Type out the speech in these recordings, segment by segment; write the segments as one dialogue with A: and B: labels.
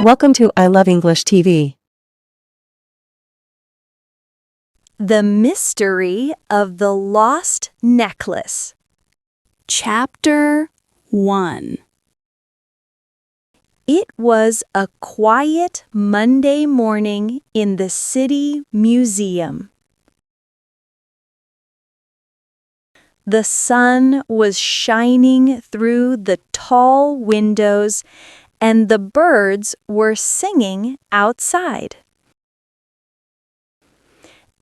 A: Welcome to I Love English TV.
B: The Mystery of the Lost Necklace.
C: Chapter 1.
B: It was a quiet Monday morning in the city museum. The sun was shining through the tall windows, and the birds were singing outside.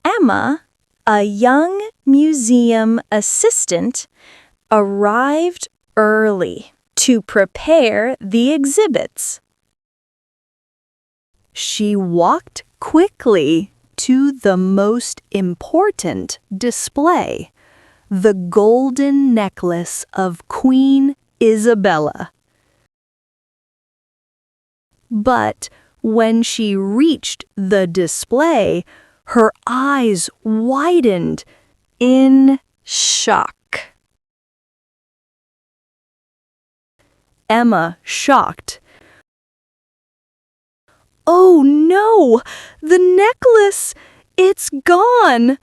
B: Emma, a young museum assistant, arrived early to prepare the exhibits. She walked quickly to the most important display, the golden necklace of Queen Isabella. But when she reached the display, her eyes widened in shock. Emma shocked. "Oh no! The necklace! It's gone!"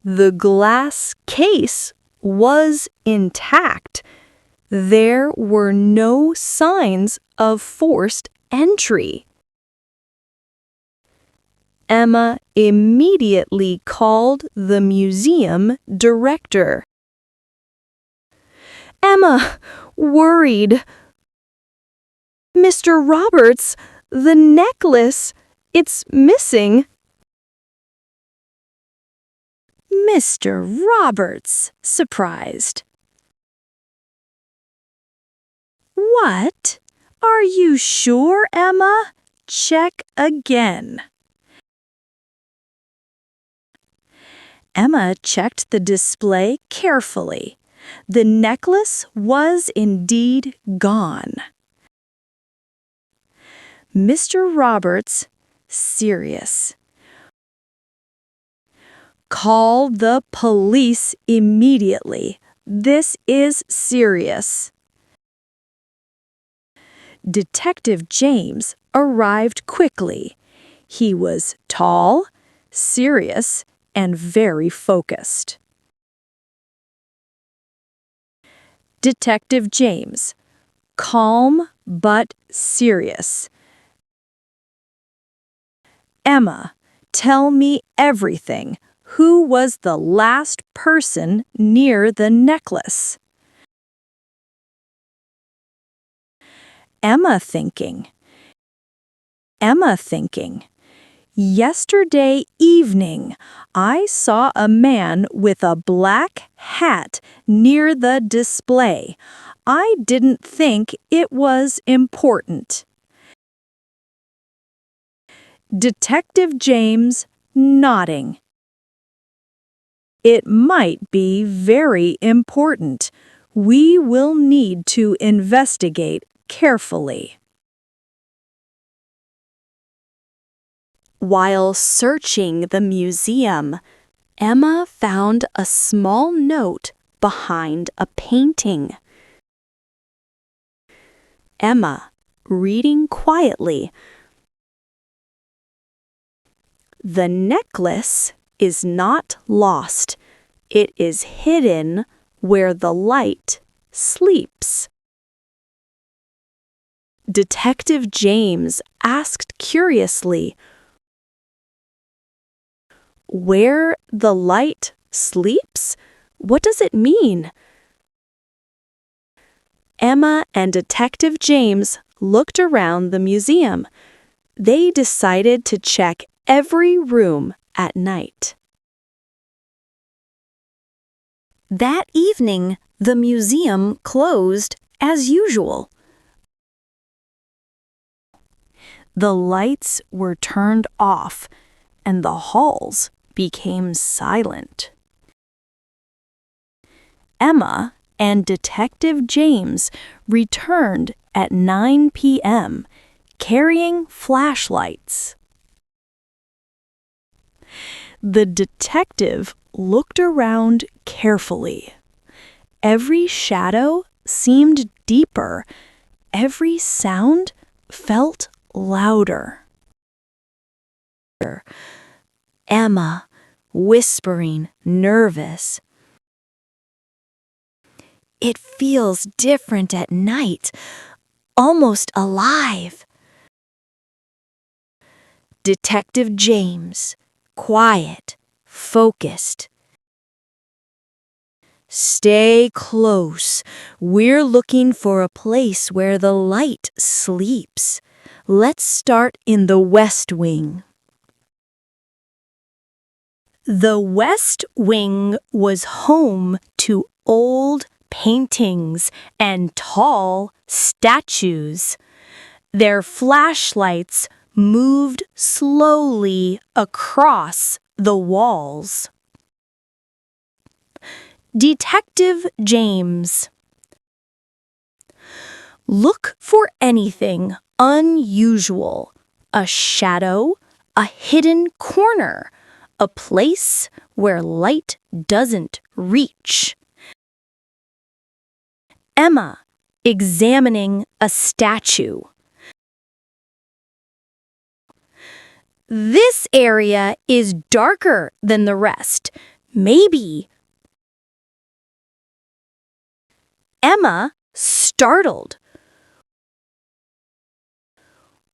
B: The glass case was intact. There were no signs of forced entry. Emma immediately called the museum director. Emma, worried. "Mr. Roberts, the necklace, it's missing." Mr. Roberts, surprised. "What? Are you sure, Emma? Check again." Emma checked the display carefully. The necklace was indeed gone. Mr. Roberts, serious. "Call the police immediately. This is serious." Detective James arrived quickly. He was tall, serious, and very focused. Detective James, calm but serious. "Emma, tell me everything. Who was the last person near the necklace?" Emma thinking. "Yesterday evening, I saw a man with a black hat near the display. I didn't think it was important." Detective James nodding. "It might be very important. We will need to investigate carefully." While searching the museum, Emma found a small note behind a painting. Emma, reading quietly. "The necklace is not lost. It is hidden where the light sleeps." Detective James asked curiously, "Where the light sleeps? What does it mean?" Emma and Detective James looked around the museum. They decided to check every room at night. That evening, the museum closed as usual. The lights were turned off, and the halls became silent. Emma and Detective James returned at 9 p.m., carrying flashlights. The detective looked around carefully. Every shadow seemed deeper, every sound felt louder. Emma, whispering, nervous. It feels different at night, almost alive. Detective James, quiet, focused. Stay close. We're looking for a place where the light sleeps. Let's start in the West Wing. The West Wing was home to old paintings and tall statues. Their flashlights moved slowly across the walls. Detective James. Look for anything unusual. A shadow, a hidden corner, a place where light doesn't reach. Emma, examining a statue. This area is darker than the rest. Maybe. Emma, startled.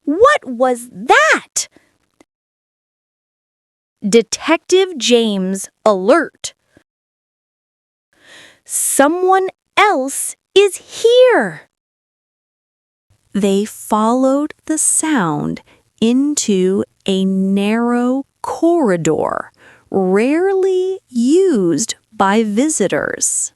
B: What was that? Detective James, alert. Someone else is here. They followed the sound into a narrow corridor, rarely used by visitors.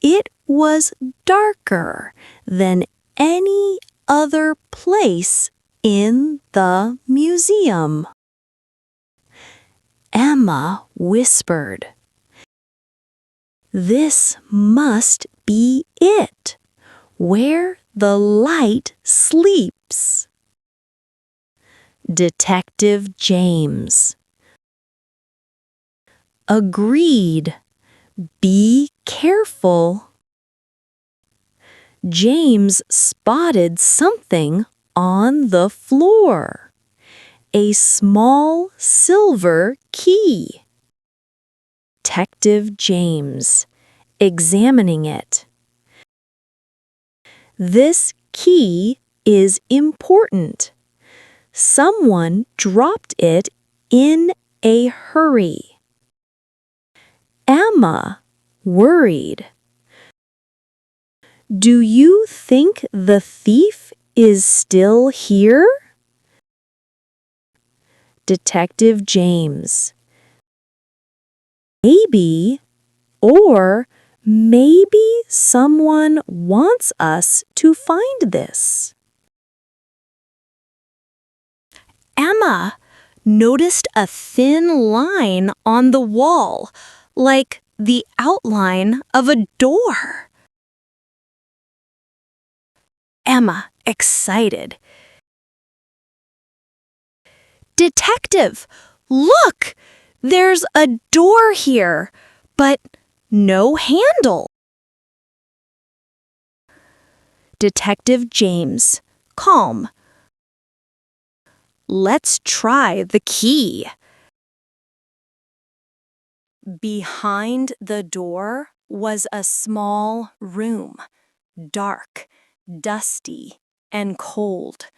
B: It was darker than any other place in the museum. Emma whispered, "This must be it, where the light sleeps." Detective James. Agreed. Be careful. James spotted something on the floor. A small silver key. Detective James, examining it. This key is important. Someone dropped it in a hurry. Emma, worried. Do you think the thief is still here? Detective James. Maybe, or maybe someone wants us to find this. Emma noticed a thin line on the wall, like the outline of a door. Emma, excited. Detective, look! There's a door here, but no handle. Detective James, calm. Let's try the key. Behind the door was a small room, dark, dusty, and cold.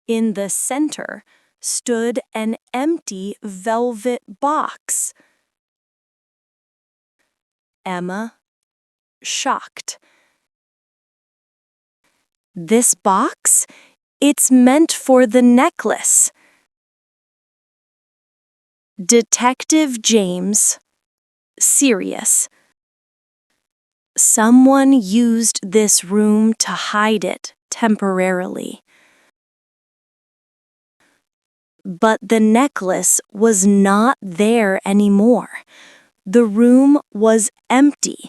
B: In the center stood an empty velvet box. Emma, shocked. This box? It's meant for the necklace. Detective James, serious. Someone used this room to hide it temporarily. But the necklace was not there anymore. The room was empty,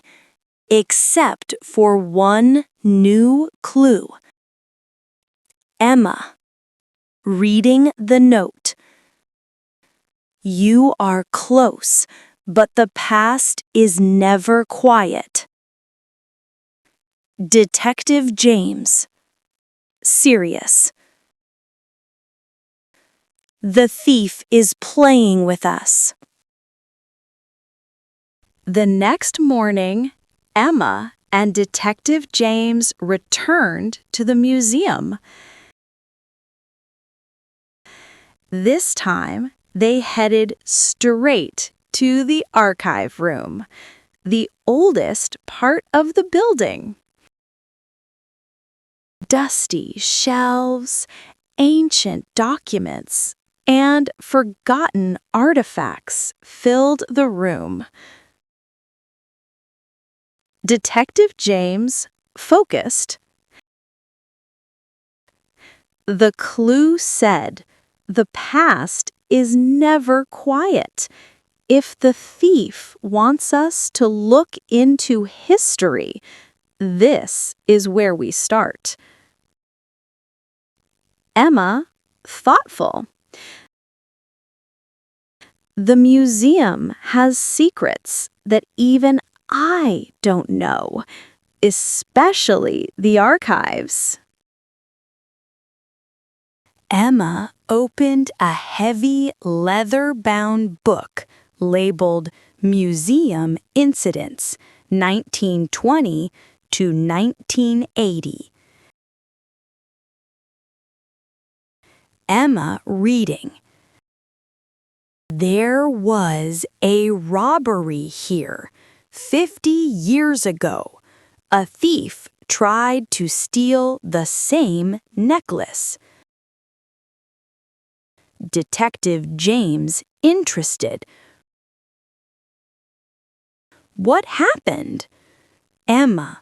B: except for one new clue. Emma, reading the note. You are close, but the past is never quiet. Detective James, serious. The thief is playing with us. The next morning, Emma and Detective James returned to the museum. This time, they headed straight to the archive room, the oldest part of the building. Dusty shelves, ancient documents, and forgotten artifacts filled the room. Detective James focused. The clue said, "The past is never quiet. If the thief wants us to look into history, this is where we start." Emma, thoughtful. The museum has secrets that even I don't know, especially the archives. Emma opened a heavy leather-bound book labeled Museum Incidents, 1920 to 1980. Emma reading. There was a robbery here 50 years ago. A thief tried to steal the same necklace. Detective James interested. What happened? Emma,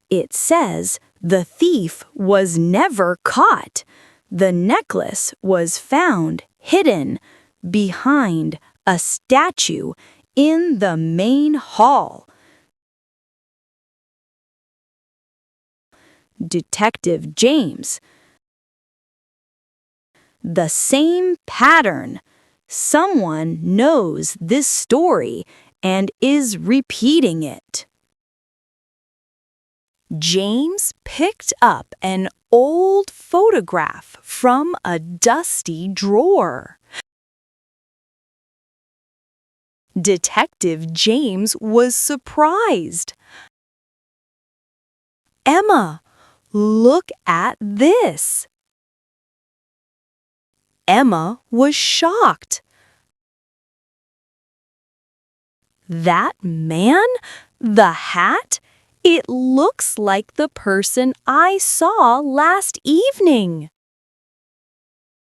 B: it says the thief was never caught. The necklace was found hidden behind a statue in the main hall. Detective James. The same pattern. Someone knows this story and is repeating it. James picked up an old photograph from a dusty drawer. Detective James was surprised. Emma, look at this. Emma was shocked. That man? The hat? It looks like the person I saw last evening.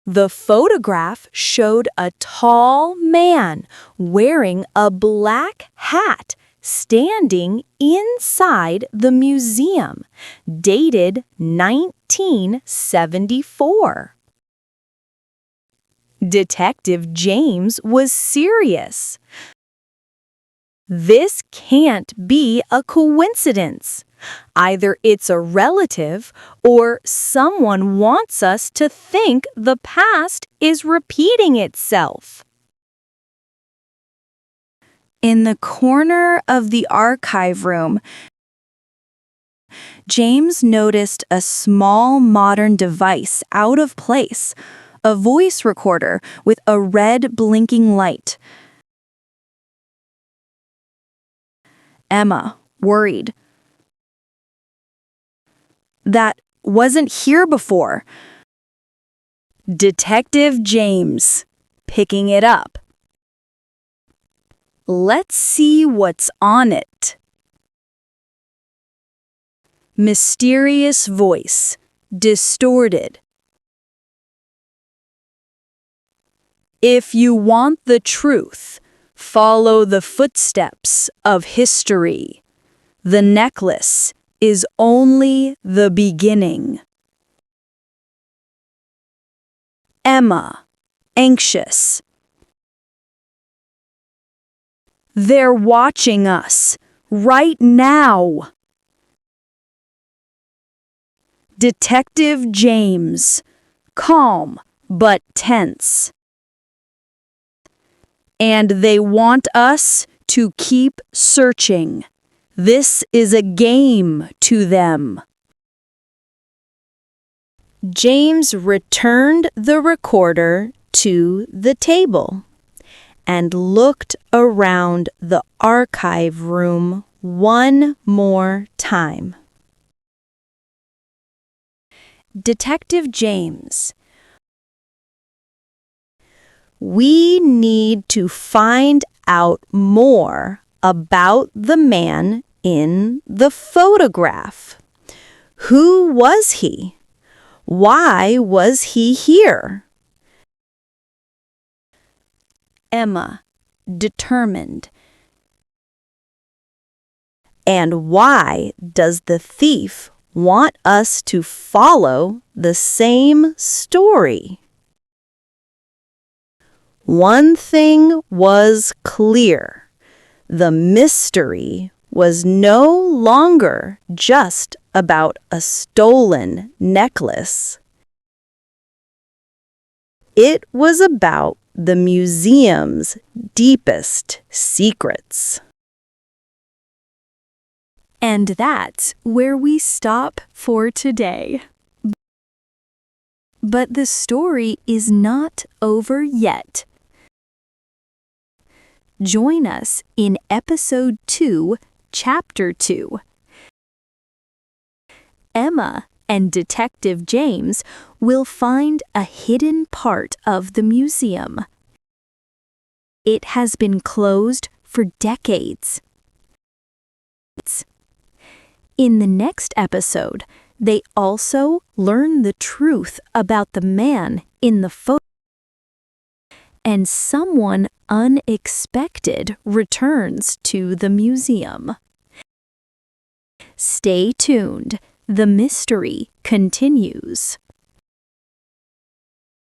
B: The photograph showed a tall man wearing a black hat standing inside the museum, dated 1974. Detective James was serious. This can't be a coincidence. Either it's a relative or someone wants us to think the past is repeating itself. In the corner of the archive room, James noticed a small modern device out of place, a voice recorder with a red blinking light. Emma, worried. That wasn't here before. Detective James, picking it up. Let's see what's on it. Mysterious voice, distorted. If you want the truth, follow the footsteps of history. The necklace is only the beginning. Emma, anxious. They're watching us right now. Detective James, calm but tense. And they want us to keep searching. This is a game to them. James returned the recorder to the table and looked around the archive room one more time. Detective James, we need to find out more about the man in the photograph. Who was he? Why was he here? Emma, determined. And why does the thief want us to follow the same story? One thing was clear. The mystery was no longer just about a stolen necklace. It was about the museum's deepest secrets.
C: And that's where we stop for today. But the story is not over yet. Join us in Episode 2, Chapter 2. Emma and Detective James will find a hidden part of the museum. It has been closed for decades. In the next episode, they also learn the truth about the man in the photo. And someone unexpected returns to the museum. Stay tuned. The mystery continues.